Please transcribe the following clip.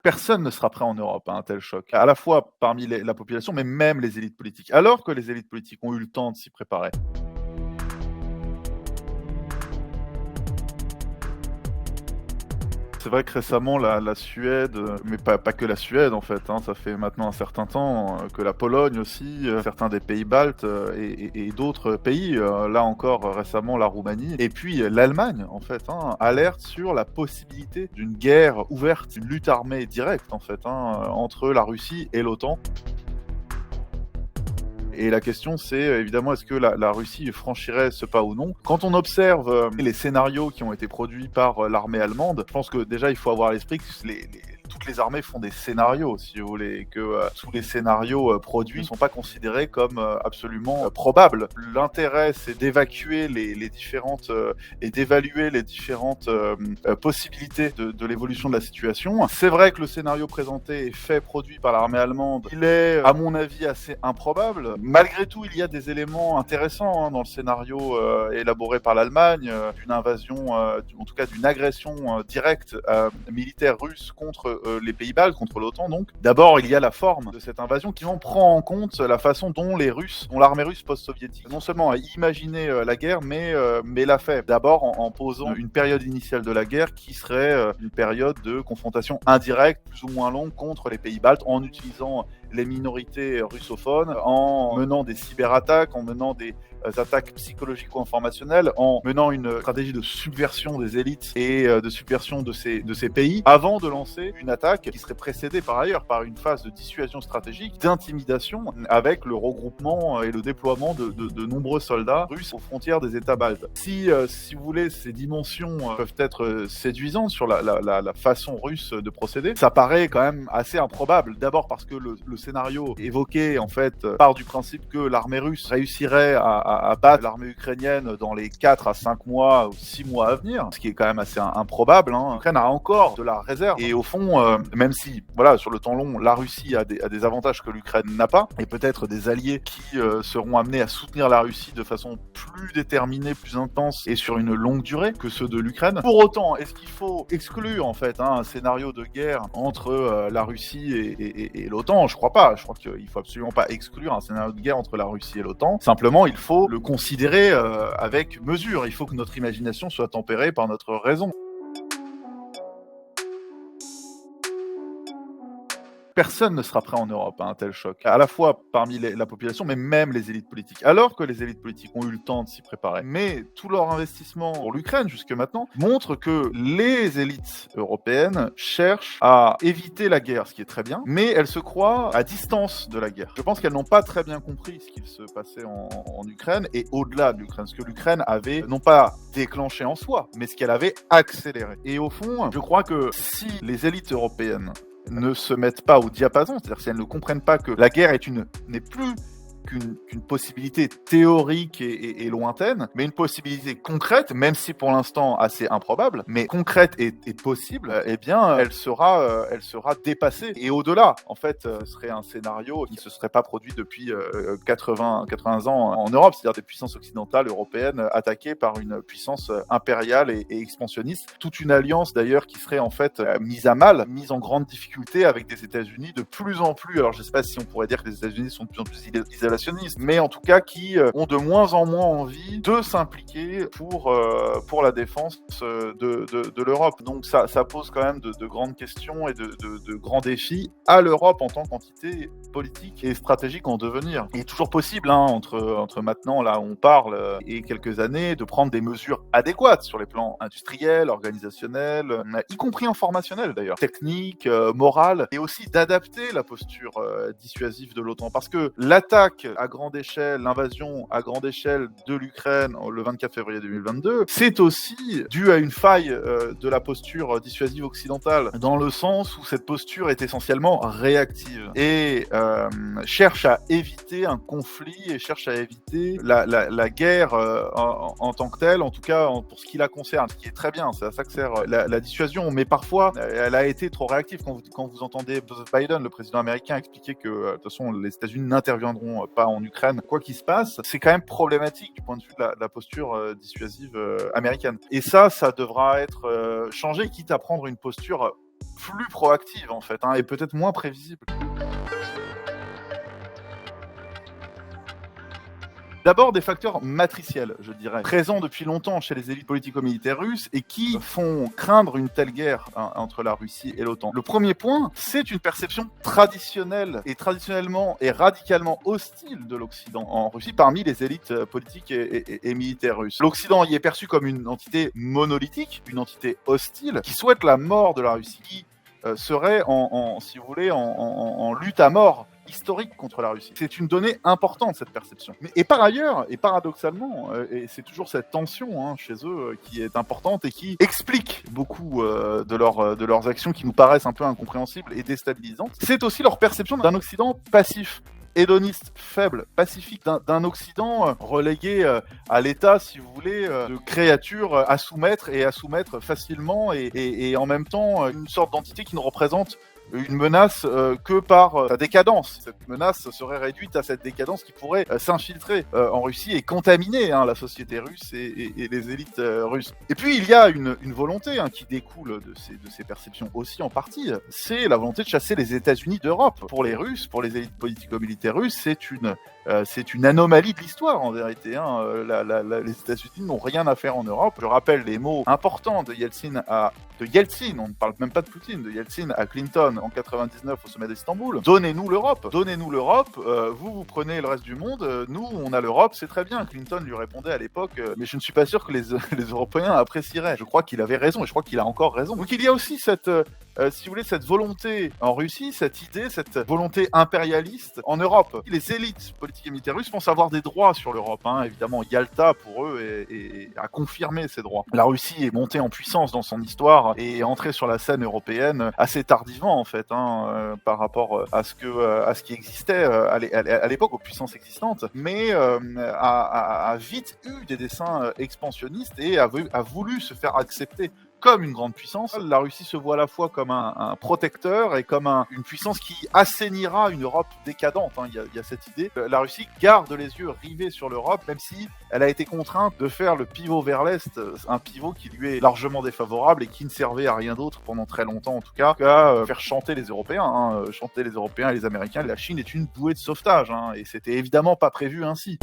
Personne ne sera prêt en Europe à un tel choc, à la fois parmi la population, mais même les élites politiques, alors que les élites politiques ont eu le temps de s'y préparer. C'est vrai que récemment la Suède, mais pas que la Suède en fait, hein, ça fait maintenant un certain temps, que la Pologne aussi, certains des pays baltes, et d'autres pays, là encore récemment la Roumanie et puis l'Allemagne en fait, hein, alertent sur la possibilité d'une guerre ouverte, une lutte armée directe en fait, hein, entre la Russie et l'OTAN. Et la question, c'est évidemment, est-ce que la Russie franchirait ce pas ou non? Quand on observe les scénarios qui ont été produits par l'armée allemande, je pense que déjà, il faut avoir à l'esprit que toutes les armées font des scénarios, si vous voulez, et que tous les scénarios produits ne sont pas considérés comme absolument probables. L'intérêt, c'est d'évacuer les différentes et d'évaluer les différentes possibilités de l'évolution de la situation. C'est vrai que le scénario présenté est fait, produit par l'armée allemande. Il est, à mon avis, assez improbable. Malgré tout, il y a des éléments intéressants dans le scénario élaboré par l'Allemagne, d'une invasion, en tout cas d'une agression directe militaire russe contre les pays baltes, contre l'OTAN donc. D'abord, il y a la forme de cette invasion qui prend en compte la façon dont l'armée russe post-soviétique, non seulement a imaginé la guerre, mais l'a fait. D'abord en posant une période initiale de la guerre qui serait une période de confrontation indirecte, plus ou moins longue, contre les pays baltes, en utilisant les minorités russophones, en menant des cyberattaques, en menant des attaques psychologico-informationnelles, en menant une stratégie de subversion des élites et de subversion de ces pays, avant de lancer une attaque qui serait précédée par ailleurs par une phase de dissuasion stratégique, d'intimidation, avec le regroupement et le déploiement de nombreux soldats russes aux frontières des États baltes. Si vous voulez, ces dimensions peuvent être séduisantes sur la façon russe de procéder, ça paraît quand même assez improbable. D'abord parce que le scénario évoqué, en fait, part du principe que l'armée russe réussirait à battre l'armée ukrainienne dans les 4 à 5 mois ou 6 mois à venir, ce qui est quand même assez improbable. L'Ukraine a encore de la réserve. Et au fond, même si, voilà, sur le temps long, la Russie a des avantages que l'Ukraine n'a pas, et peut-être des alliés qui seront amenés à soutenir la Russie de façon plus déterminée, plus intense et sur une longue durée que ceux de l'Ukraine. Pour autant, est-ce qu'il faut exclure, en fait, un scénario de guerre entre la Russie et l'OTAN? Je crois pas. Je crois qu'il faut absolument pas exclure un scénario de guerre entre la Russie et l'OTAN. Simplement, il faut le considérer avec mesure. Il faut que notre imagination soit tempérée par notre raison. Personne ne sera prêt en Europe à un tel choc, à la fois parmi la population, mais même les élites politiques, alors que les élites politiques ont eu le temps de s'y préparer. Mais tout leur investissement pour l'Ukraine jusque maintenant montre que les élites européennes cherchent à éviter la guerre, ce qui est très bien, mais elles se croient à distance de la guerre. Je pense qu'elles n'ont pas très bien compris ce qu'il se passait en Ukraine et au-delà de l'Ukraine, ce que l'Ukraine avait non pas déclenché en soi, mais ce qu'elle avait accéléré. Et au fond, je crois que si les élites européennes ne se mettent pas au diapason, c'est-à-dire si elles ne comprennent pas que la guerre n'est plus qu'une possibilité théorique et lointaine, mais une possibilité concrète, même si pour l'instant assez improbable, mais concrète et possible, eh bien, elle sera dépassée. Et au-delà, en fait, ce serait un scénario qui ne se serait pas produit depuis 80 ans en Europe, c'est-à-dire des puissances occidentales, européennes, attaquées par une puissance impériale et expansionniste. Toute une alliance, d'ailleurs, qui serait en fait mise à mal, mise en grande difficulté avec des États-Unis de plus en plus, alors je ne sais pas si on pourrait dire que les États-Unis sont de plus en plus isolationnistes, mais en tout cas qui ont de moins en moins envie de s'impliquer pour la défense de l'Europe. Donc ça pose quand même de grandes questions et de grands défis à l'Europe en tant qu'entité politique et stratégique en devenir. Il est toujours possible, entre maintenant, là où on parle, et quelques années, de prendre des mesures adéquates sur les plans industriels, organisationnels, y compris informationnels d'ailleurs, techniques, morales, et aussi d'adapter la posture dissuasive de l'OTAN. Parce que l'attaque à grande échelle, l'invasion à grande échelle de l'Ukraine le 24 février 2022, c'est aussi dû à une faille de la posture dissuasive occidentale, dans le sens où cette posture est essentiellement réactive et cherche à éviter un conflit et cherche à éviter la guerre en tant que telle, en tout cas pour ce qui la concerne, ce qui est très bien, c'est à ça que sert la dissuasion, mais parfois elle a été trop réactive. Quand vous entendez Biden, le président américain, expliquer que de toute façon les États-Unis n'interviendront pas en Ukraine, quoi qu'il se passe, c'est quand même problématique du point de vue de la posture dissuasive américaine. Et ça devra être changé, quitte à prendre une posture plus proactive en fait, et peut-être moins prévisible. D'abord, des facteurs matriciels, je dirais, présents depuis longtemps chez les élites politico-militaires russes et qui font craindre une telle guerre entre la Russie et l'OTAN. Le premier point, c'est une perception traditionnelle et traditionnellement et radicalement hostile de l'Occident en Russie parmi les élites politiques et militaires russes. L'Occident y est perçu comme une entité monolithique, une entité hostile, qui souhaite la mort de la Russie, qui serait si vous voulez, en lutte à mort historique contre la Russie. C'est une donnée importante, cette perception. Et par ailleurs, et paradoxalement, et c'est toujours cette tension chez eux qui est importante et qui explique beaucoup de leurs actions qui nous paraissent un peu incompréhensibles et déstabilisantes, c'est aussi leur perception d'un Occident passif, hédoniste, faible, pacifique, d'un Occident relégué à l'état, si vous voulez, de créatures à soumettre facilement et en même temps une sorte d'entité qui ne représente une menace que par sa décadence. Cette menace serait réduite à cette décadence qui pourrait s'infiltrer en Russie et contaminer la société russe et les élites russes. Et puis il y a une volonté qui découle de ces perceptions aussi en partie, c'est la volonté de chasser les États-Unis d'Europe. Pour les Russes, pour les élites politico-militaires russes, c'est une anomalie de l'histoire en vérité. Les États-Unis n'ont rien à faire en Europe. Je rappelle les mots importants de Yeltsin, on ne parle même pas de Poutine, de Yeltsin à Clinton en 99 au sommet d'Istanbul. Donnez-nous l'Europe, vous prenez le reste du monde, nous on a l'Europe, c'est très bien. Clinton lui répondait à l'époque, mais je ne suis pas sûr que les Européens apprécieraient. Je crois qu'il avait raison et je crois qu'il a encore raison. Donc il y a aussi cette volonté en Russie, cette idée, cette volonté impérialiste en Europe. Les élites politiques et militaires russes pensent avoir des droits sur l'Europe. Évidemment, Yalta, pour eux, a confirmé ces droits. La Russie est montée en puissance dans son histoire et est entrée sur la scène européenne assez tardivement, en fait, par rapport à ce qui existait à l'époque, aux puissances existantes, mais a vite eu des desseins expansionnistes et a voulu se faire accepter comme une grande puissance. La Russie se voit à la fois comme un protecteur et comme une puissance qui assainira une Europe décadente. Il y a cette idée. La Russie garde les yeux rivés sur l'Europe, même si elle a été contrainte de faire le pivot vers l'Est, un pivot qui lui est largement défavorable et qui ne servait à rien d'autre pendant très longtemps, en tout cas, qu'à faire chanter les Européens. Chanter les Européens et les Américains. La Chine est une bouée de sauvetage, et c'était évidemment pas prévu ainsi.